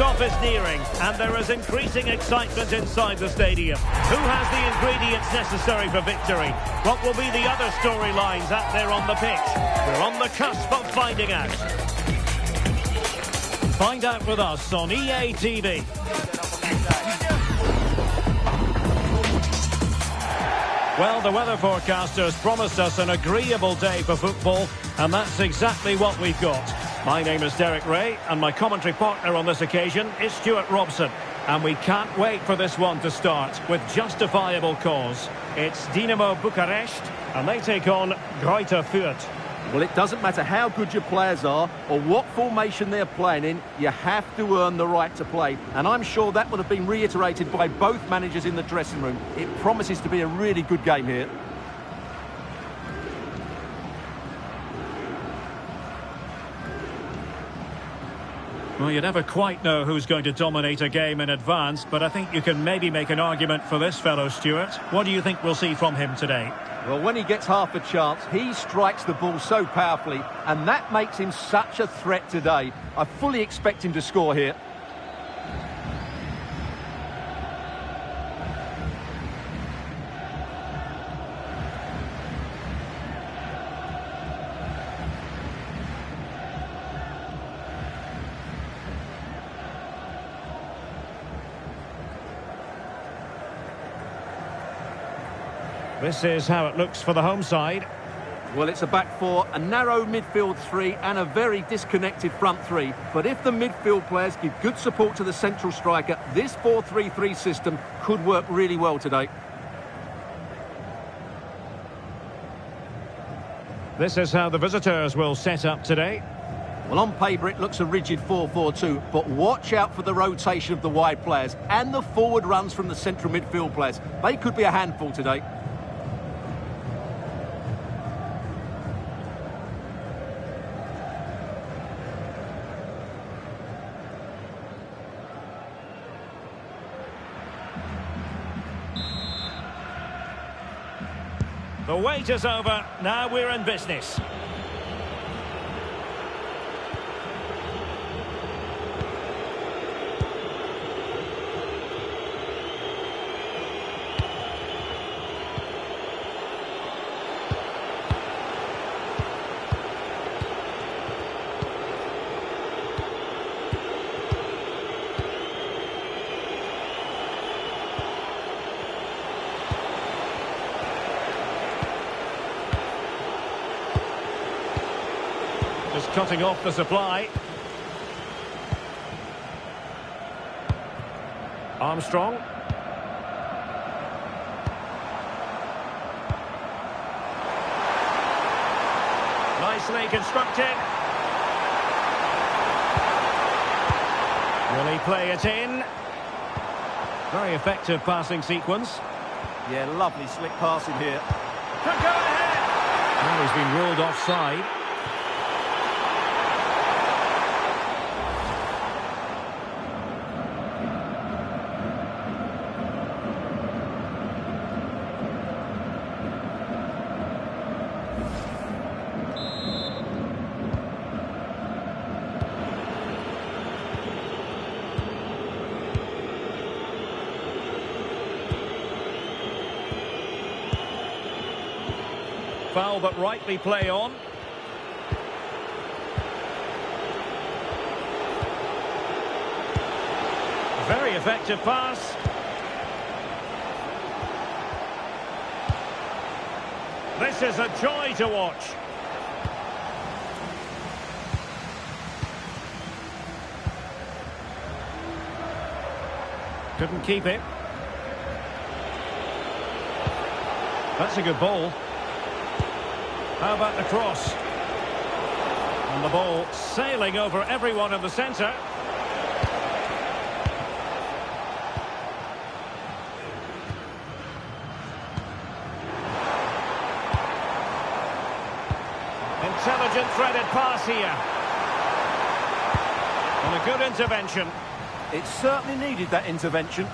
Kick-off is nearing, and there is increasing excitement inside the stadium. Who has the ingredients necessary for victory? What will be the other storylines out there on the pitch? We're on the cusp of finding out. Find out with us on EA TV. Well, the weather forecasters promised us an agreeable day for football, and that's exactly what we've got. My name is Derek Ray, and my commentary partner on this occasion is Stuart Robson. And we can't wait for this one to start, with justifiable cause. It's Dinamo Bucuresti, and they take on Greuther Fürth. Well, it doesn't matter how good your players are or what formation they're playing in, you have to earn the right to play. And I'm sure that would have been reiterated by both managers in the dressing room. It promises to be a really good game here. Well, you never quite know who's going to dominate a game in advance, but I think you can maybe make an argument for this fellow, Stuart. What do you think we'll see from him today? Well, when he gets half a chance, he strikes the ball so powerfully, and that makes him such a threat today. I fully expect him to score here. This is how it looks for the home side. Well, it's a back four, a narrow midfield three and a very disconnected front three. But if the midfield players give good support to the central striker, this 4-3-3 system could work really well today. This is how the visitors will set up today. Well, on paper, it looks a rigid 4-4-2, but watch out for the rotation of the wide players and the forward runs from the central midfield players. They could be a handful today. The wait is over. Now we're in business. Just cutting off the supply. Armstrong. Nicely constructed. Will he play it in? Very effective passing sequence. Yeah, lovely slick passing here. Could go ahead. Now he's been ruled offside. Foul but rightly play on. Very effective pass. This is a joy to watch. Couldn't keep it. That's a good ball. How about the cross? And the ball sailing over everyone in the centre. Intelligent threaded pass here. And a good intervention. It certainly needed that intervention.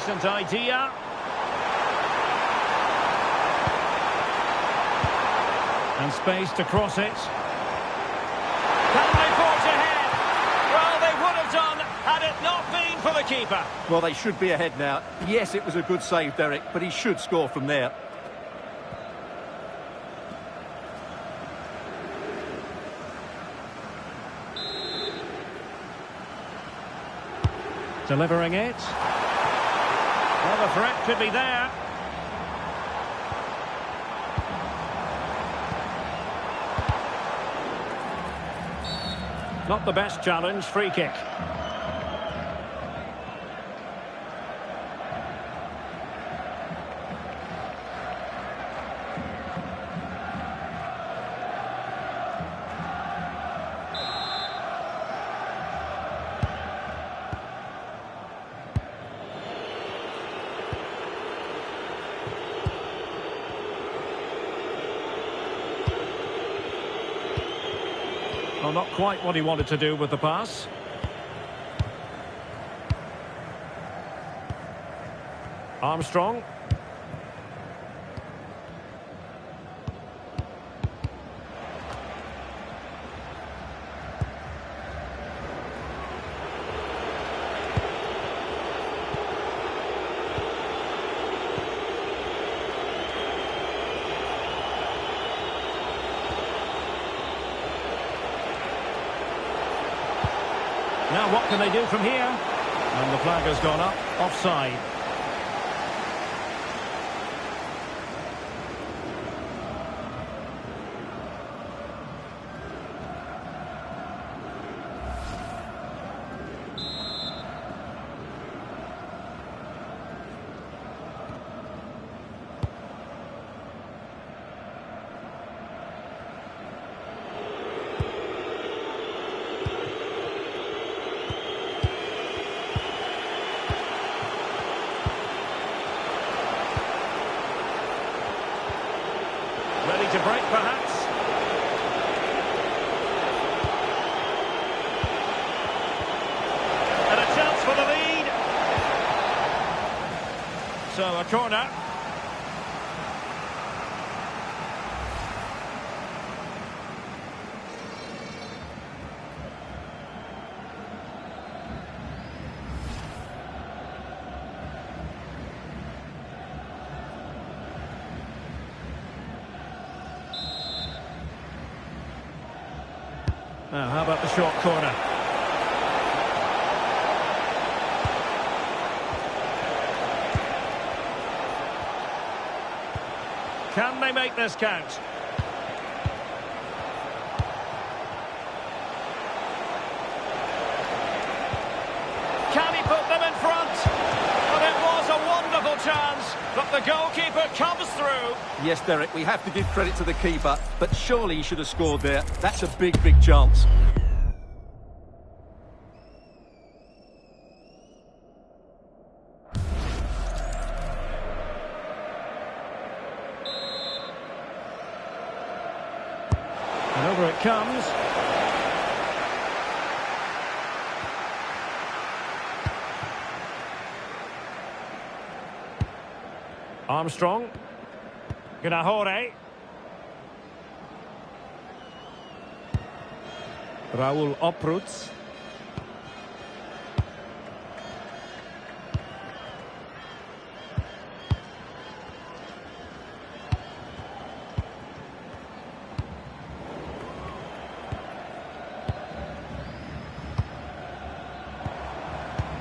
decent idea. And space to cross it. Can they forge ahead? Well, they would have done had it not been for the keeper. Well, they should be ahead now. Yes, it was a good save, Derek, but he should score from there. Delivering it. Well, the threat could be there. Not the best challenge, free kick. Well, not quite what he wanted to do with the pass. Armstrong. Now what can they do from here? And the flag has gone up, offside. Ready to break, perhaps? And a chance for the lead. So, a corner. Now, how about the short corner? Can they make this count? Can he put them in front? But it was a wonderful chance, but the goalkeeper comes through. Yes, Derek, we have to give credit to the keeper, but surely he should have scored there. That's a big, big chance. And over it comes. Armstrong. Gnahore. Raul Opruts.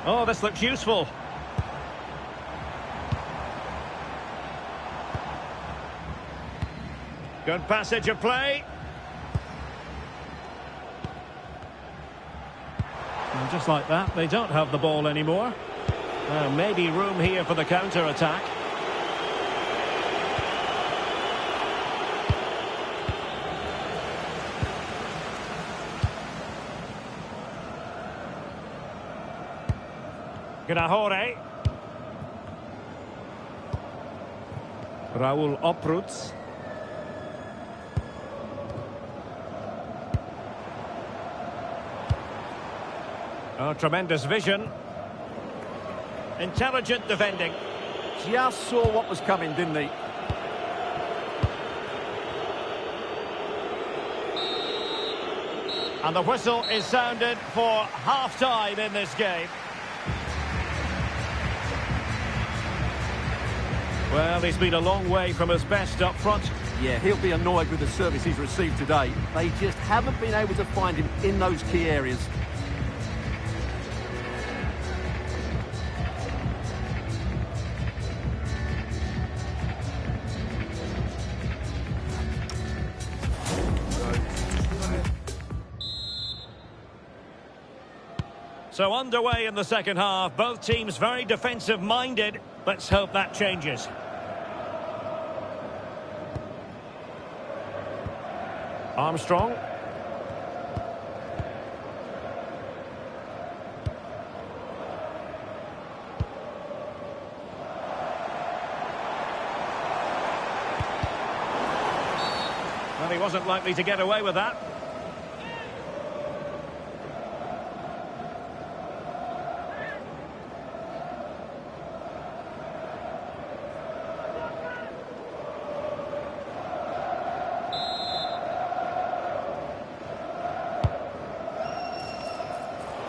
Oh, this looks useful. Good passage of play. And just like that, they don't have the ball anymore. Maybe room here for the counter-attack. Gnahore. Raul Opruts. Oh, tremendous vision. Intelligent defending. Just saw what was coming, didn't he? And the whistle is sounded for half-time in this game. Well, he's been a long way from his best up front. Yeah, he'll be annoyed with the service he's received today. They just haven't been able to find him in those key areas. So underway in the second half, both teams very defensive-minded. Let's hope that changes. Armstrong. Well, he wasn't likely to get away with that.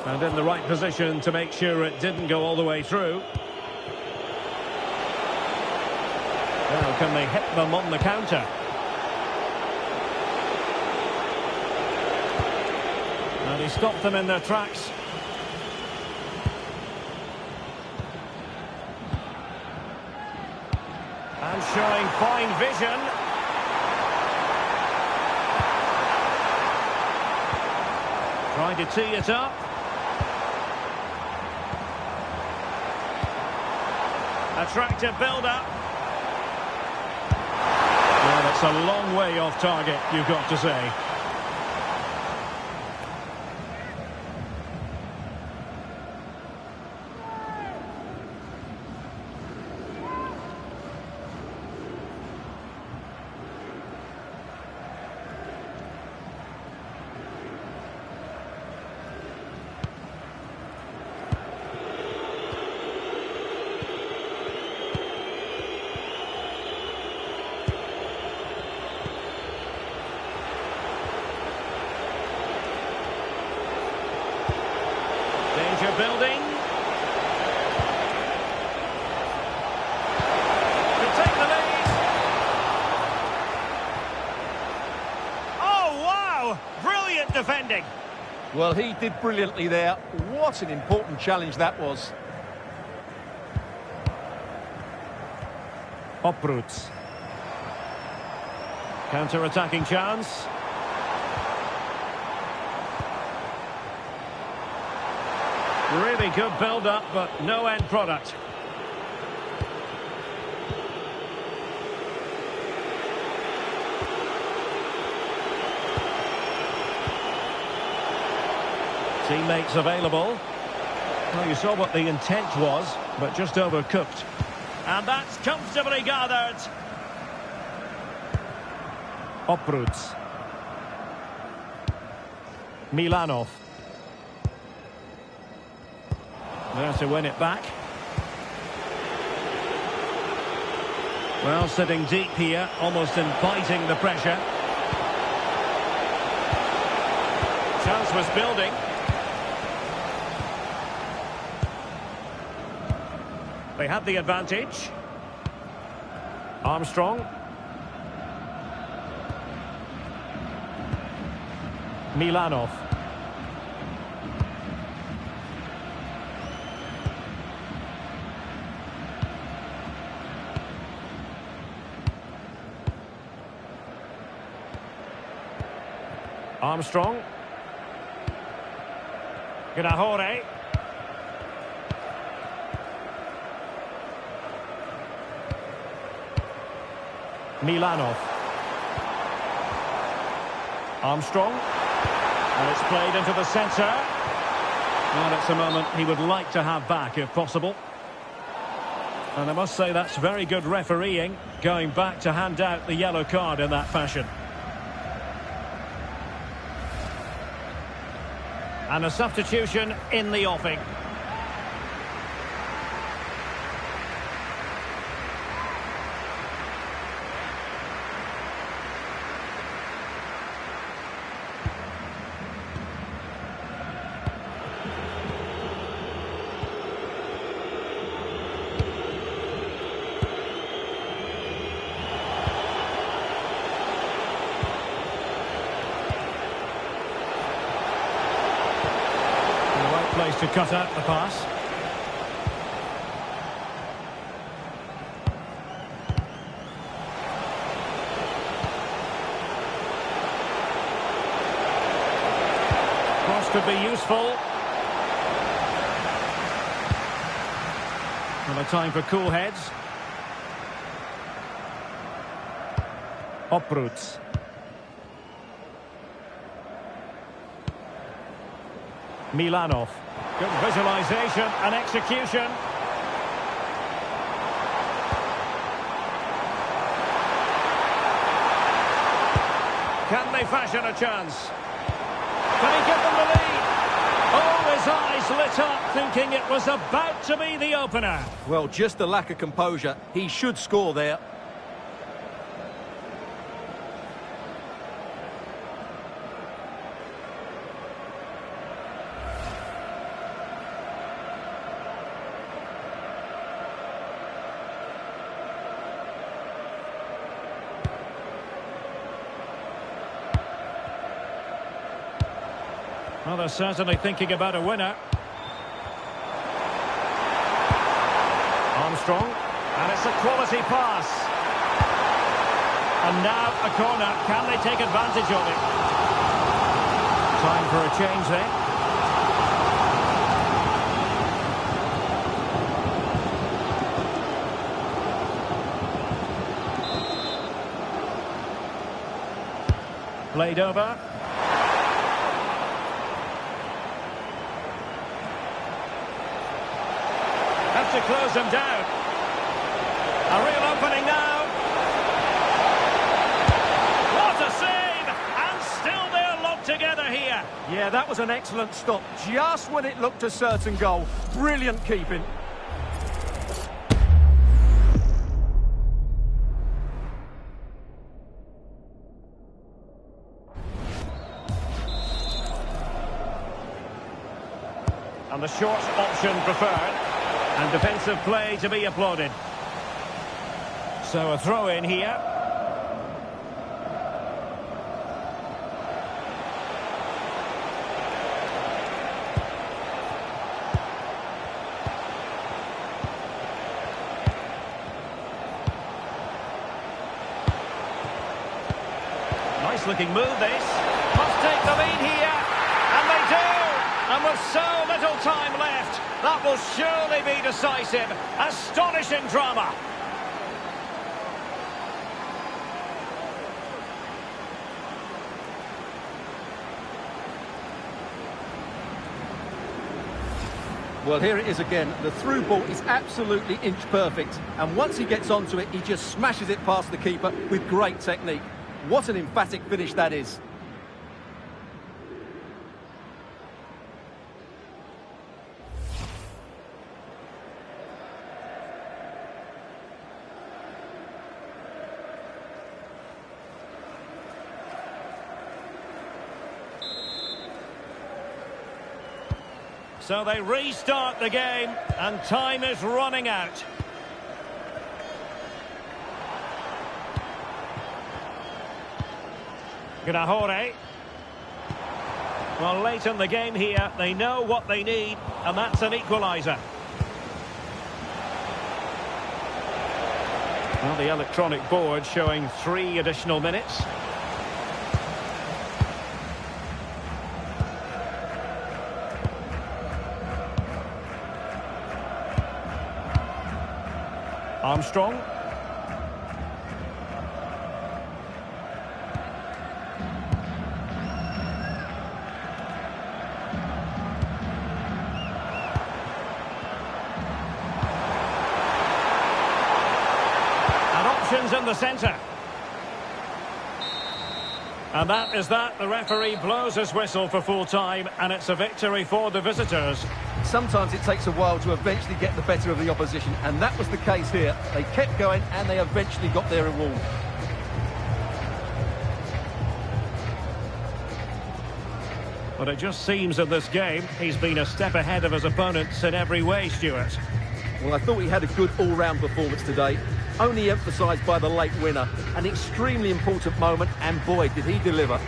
And in the right position to make sure it didn't go all the way through. Now, can they hit them on the counter? And he stopped them in their tracks. And showing fine vision. Trying to tee it up. Attractive build-up. Well, it's a long way off target, you've got to say. Danger building. To take the lead. Oh, wow! Brilliant defending. Well, he did brilliantly there. What an important challenge that was. Uproots. Counter-attacking chance. Really good build-up, but no end product. Teammates available. Well, you saw what the intent was, but just overcooked. And that's comfortably gathered. Uproots. Milanov. There to win it back. Well, sitting deep here, almost inviting the pressure. Chance was building. They had the advantage. Armstrong. Milanov. Armstrong. Gnahore. Milanov. Armstrong. And it's played into the centre. And it's a moment he would like to have back if possible. And I must say that's very good refereeing, going back to hand out the yellow card in that fashion. And a substitution in the offing. Tries to cut out the pass. Cross could be useful. And a time for cool heads. Oproots. Milanov. Good visualization and execution. Can they fashion a chance? Can he give them the lead? Oh, his eyes lit up, thinking it was about to be the opener. Well, just a lack of composure. He should score there. Well, they're certainly thinking about a winner. Armstrong, and it's a quality pass. And now a corner. Can they take advantage of it? Time for a change then. Played over. To close them down. A real opening now. What a save! And still they're locked together here. Yeah, that was an excellent stop. Just when it looked a certain goal. Brilliant keeping. And the short option preferred. And defensive play to be applauded. So a throw in here. Nice looking move this. Must take the lead here. And they do. And with so little time left, that will surely be decisive. Astonishing drama. Well, here it is again. The through ball is absolutely inch perfect. And once he gets onto it, he just smashes it past the keeper with great technique. What an emphatic finish that is. So they restart the game, and time is running out. Gnahore. Well, late in the game here, they know what they need, and that's an equaliser. Well, the electronic board showing 3 additional minutes. Armstrong. And options in the centre. And that is that. The referee blows his whistle for full time, and it's a victory for the visitors. Sometimes it takes a while to eventually get the better of the opposition, and that was the case here. They kept going, and they eventually got their reward. But it just seems in this game, he's been a step ahead of his opponents in every way, Stuart. Well, I thought he had a good all-round performance today, only emphasised by the late winner. An extremely important moment, and boy, did he deliver.